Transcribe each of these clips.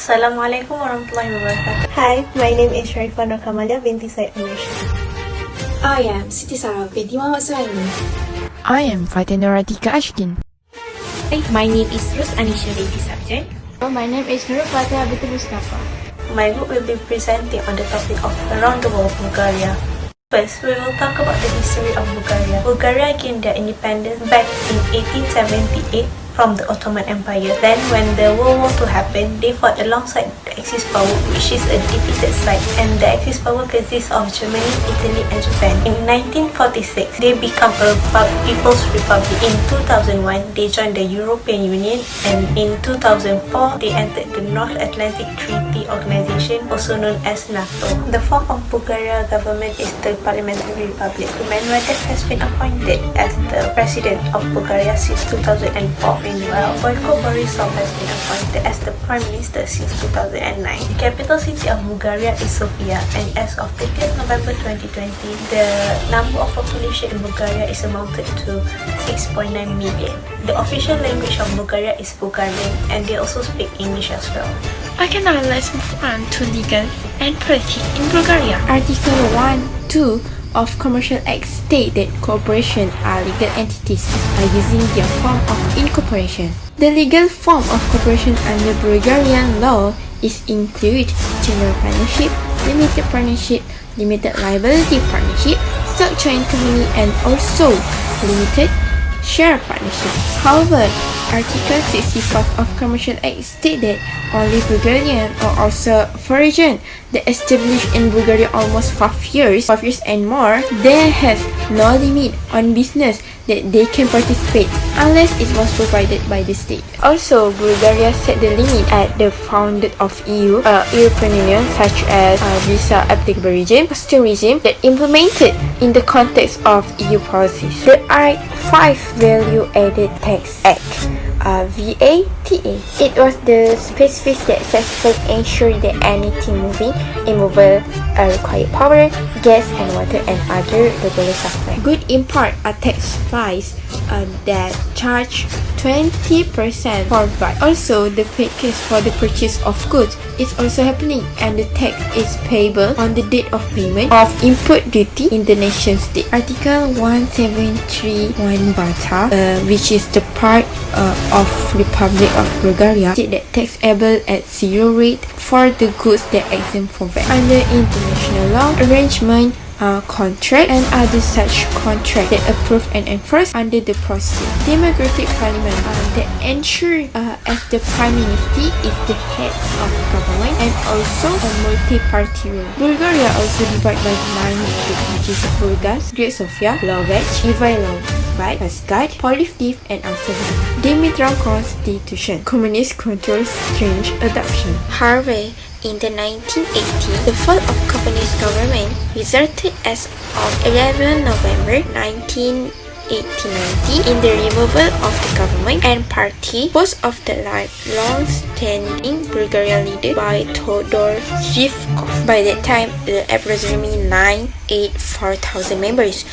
Assalamualaikum warahmatullahi wabarakatuh. Hi, my name is Qamariah, Binti Indonesia. I am Siti Sarah binti Mohd Aini. I am Fatin Nuratika Asyikin. Hi, my name is Rus Anisha binti Sarjan. My name is Nuratika binti Mustafa. My group will be presenting on the topic of around the world Bulgaria. First, we will talk about the history of Bulgaria. Bulgaria gained their independence back in 1878 from the Ottoman Empire. Then, when the World War II happened, they fought alongside the Axis power, which is a defeated side, and the Axis power consists of Germany, Italy, and Japan. In 1946, they became a People's Republic. In 2001, they joined the European Union, and in 2004, they entered the North Atlantic Treaty Organization, also known as NATO. The form of Bulgaria government is the Parliamentary Republic. Rumen Radev has been appointed as the President of Bulgaria since 2004. Meanwhile, Boyko Borisov has been appointed as the Prime Minister since 2009. The capital city of Bulgaria is Sofia, and as of 30th November 2020, the number of population in Bulgaria is amounted to 6.9 million. The official language of Bulgaria is Bulgarian, and they also speak English as well. Okay, now let's move on to legal and politics in Bulgaria. Article 1(2) of Commercial Act state that corporations are legal entities by using their form of incorporation. The legal form of corporation under Bulgarian law is include general partnership, limited liability partnership, stock joint company, and also limited share partnership. However, Article 64 of Commercial Act state that only Bulgarian or also foreign that established in Bulgaria almost 5 years and more, there has no limit on business that they can participate unless it was provided by the state. Also, Bulgaria set the limit at the founded of European Union, such as visa applicable regime, custom regime that implemented in the context of EU policies. There are 5 Value-Added Tax Act. VATA. It was the specific that successfully ensured that anything moving, immovable, required power, gas and water and other regular supply. Good import are tax price that charge 20% for VAT. Also, the package for the purchase of goods is also happening, and the tax is payable on the date of payment of import duty in the nation state. Article 1731 BATA, which is the part of Republic of Bulgaria, state that taxable at 0 rate for the goods that exempt from VAT. Under international law, arrangement, contract and other such contract that approved and enforced under the process. Democratic parliament that ensure as the prime minister is the head of government and also a multi-party rule. Bulgaria also divided by 9 districts, which is Burgas, Great Sofia, Lovech, Ivailov, Kasgad, Plovdiv, and Asyikin. Dimitri Constitution. Communist control strange adoption. However, in the 1980s, the fall of communist government resulted as of 11 November 1990 in the removal of the government and party post of the long-standing Bulgarian leader by Todor Zhivkov. By that time, the approximately 984,000 members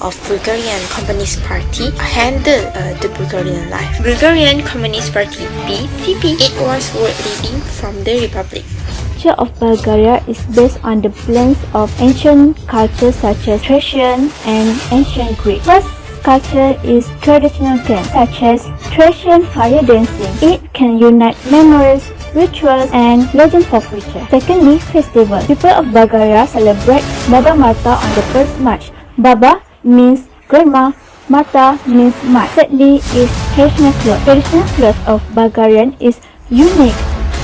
of Bulgarian Communist Party handled the Bulgarian life. Bulgarian Communist Party (BCP). It was world leading from the republic. The culture of Bulgaria is based on the blends of ancient cultures such as Thracian and ancient Greek. First culture is traditional dance such as Thracian fire dancing. It can unite memories, rituals, and legends of future. Secondly, festival. People of Bulgaria celebrate Baba Marta on the 1st March. Baba means grandma, Marta means March. Thirdly is traditional clothes. Traditional clothes of Bulgarian is unique,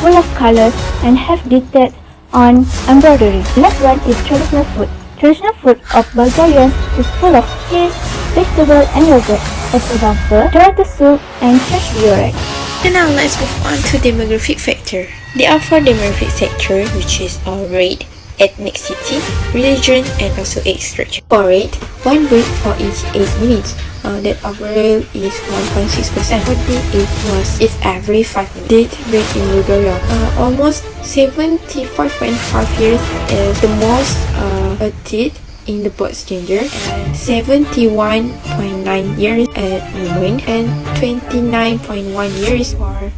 full of colors, and have details on embroidery. Next one is traditional food. Traditional food of Bulgarians is full of cheese, vegetable, and yogurt. As example, tomato soup and chashbiorek. And now let's move on to demographic factor. There are 4 demographic sector, which is rate, ethnicity, religion, and also age structure. For rate, 1 birth for each 8 minutes. That overall is 1.6%. For the age is every 5 minutes. Date rate in Bulgaria, almost 75.5 years is the most date in the both gender, and 71.9 years at women, and 29.1 years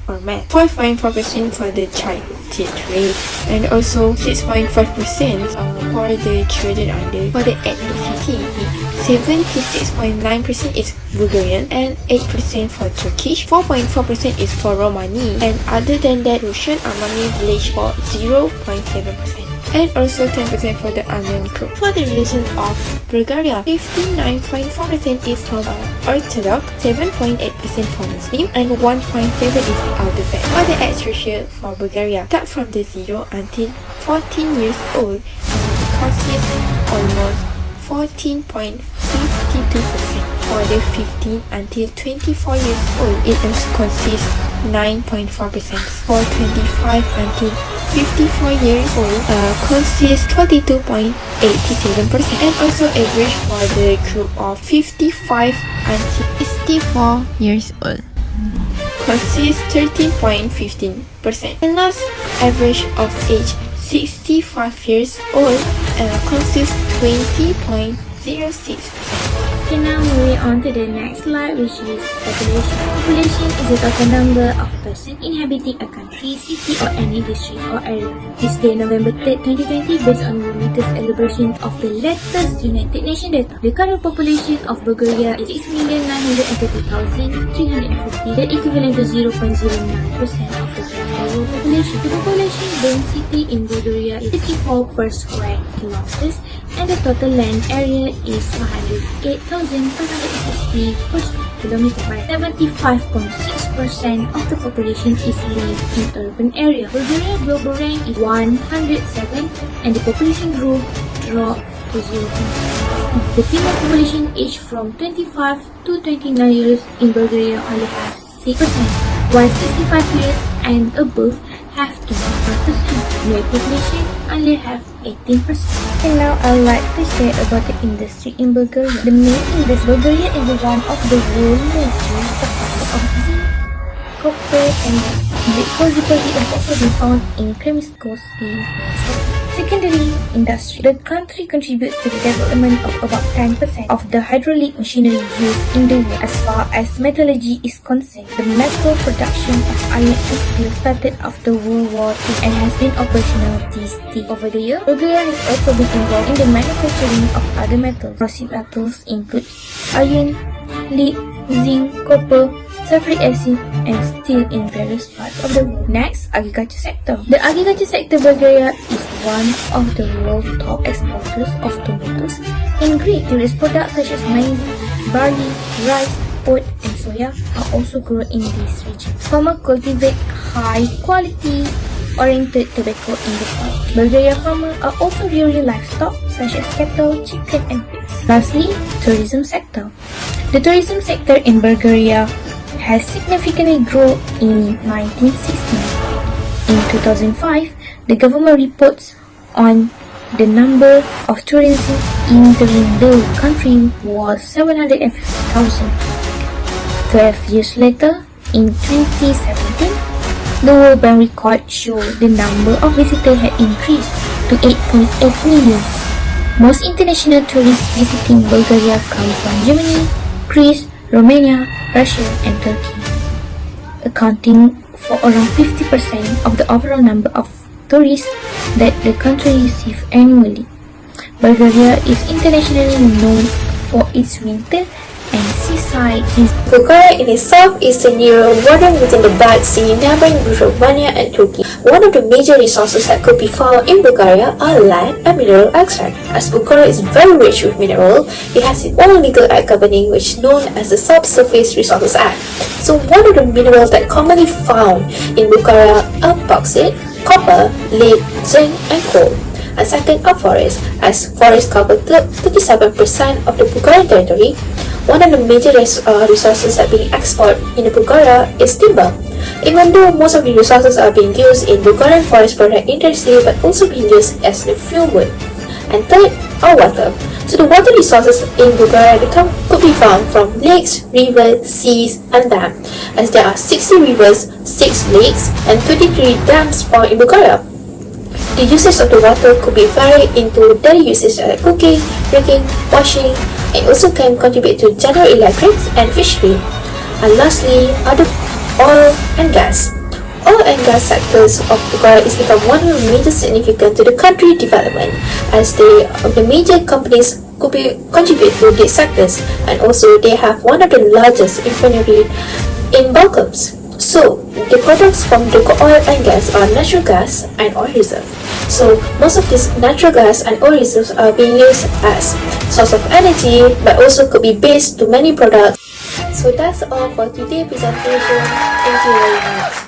for men. 5.4% for the child death rate, and also 6.5% for the children under. For the ethnicity, 76.9% is Bulgarian, and 8% for Turkish, 4.4% is for Romani, and other than that, Russian Armenian village for 0.7%. And also 10% for the Armenian group. For the religion of Bulgaria, 59.4% is from Orthodox, 7.8% for Muslim, and 1.7% is Orthodox. For the age ratio for Bulgaria, start from the 0 until 14 years old, and it consists almost 14.52%. For the 15 until 24 years old, it consists 9.4%. For 25 until 54 years old, consists 22.87%. And also average for the group of 55 until 64 years old, consists 13.15%. And last, average of age 65 years old, consists 20.06%. Okay, now moving on to the next slide, which is population. Population is the total number of persons inhabiting a country, city, or any district or area. This day, November 3rd, 2020, based on the latest elaboration of the latest United Nations data. The current population of Bulgaria is 6,930,350, the equivalent to 0.09% of the total population. The population density in Bulgaria is 54 per square kilometers, and the total land area is 108,560 per square kilometer. By 75.6% of the population is live in urban area. Bulgaria global rank is 107, and the population growth dropped to 0.7%. The female population aged from 25 to 29 years in Bulgaria only have 6%, while 65 years and above have 25%. Male population only have 18%. And now I would like to say about the industry in Bulgaria. The main industry in Bulgaria is one of the world's major suppliers of zinc, copper, and gold deposit and also be found in Kremskoski. Secondary industry. The country contributes to the development of about 10% of the hydraulic machinery used in the world. As far as metallurgy is concerned, the metal production of iron and steel started after World War II and has been operational this day. Over the years, Bulgaria has also been involved in the manufacturing of other metals. Processed metals include iron, lead, zinc, copper, sulfuric acid, and steel in various parts of the world. Next, agriculture sector. The agriculture sector Bulgaria is one of the world's top exporters of tomatoes and grain. Tourist products such as maize, barley, rice, oat, and soya are also grown in this region. Farmers cultivate high quality oriented tobacco in the south. Bulgarian farmers are also rearing livestock such as cattle, chicken, and pigs. Lastly, tourism sector. The tourism sector in Bulgaria has significantly grown in 1960. In 2005, the government reports on the number of tourists entering the country was 750,000. 12 years later, in 2017, the World Bank record showed the number of visitors had increased to 8.8 million. Most international tourists visiting Bulgaria come from Germany, Greece, Romania, Russia, and Turkey, accounting for around 50% of the overall number of tourists that the country receives annually. Bulgaria is internationally known for its winter and seaside. Bulgaria in its southeastern Europe, bordering within the Black Sea, neighboring Romania and Turkey. One of the major resources that could be found in Bulgaria are land and mineral extract. As Bulgaria is very rich with mineral, it has its own legal act governing which is known as the Subsurface Resources Act. So one of the minerals that commonly found in Bulgaria are bauxite, copper, lead, zinc, and coal. And second are forests, as forests cover 37% of the Bulgarian territory. One of the major resources that being exported in Bulgaria is timber. Even though most of the resources are being used in Bulgarian forest product industry, but also being used as the fuel wood. And third are water. So the water resources in Bulgaria could be found from lakes, rivers, seas, and dams, as there are 60 rivers, 6 lakes, and 23 dams found in Bulgaria. The usage of the water could be varied into daily usage like cooking, drinking, washing, and also can contribute to general electrics and fishery. And lastly, other oil and gas. Oil and gas sectors of Bulgaria is become one of the major significant to the country development, as they the major companies could be contribute to these sectors, and also they have one of the largest refinery in Balkans. So the products from the oil and gas are natural gas and oil reserve. So most of this natural gas and oil reserves are being used as source of energy, but also could be based to many products. So that's all for today's presentation. Thank you very much.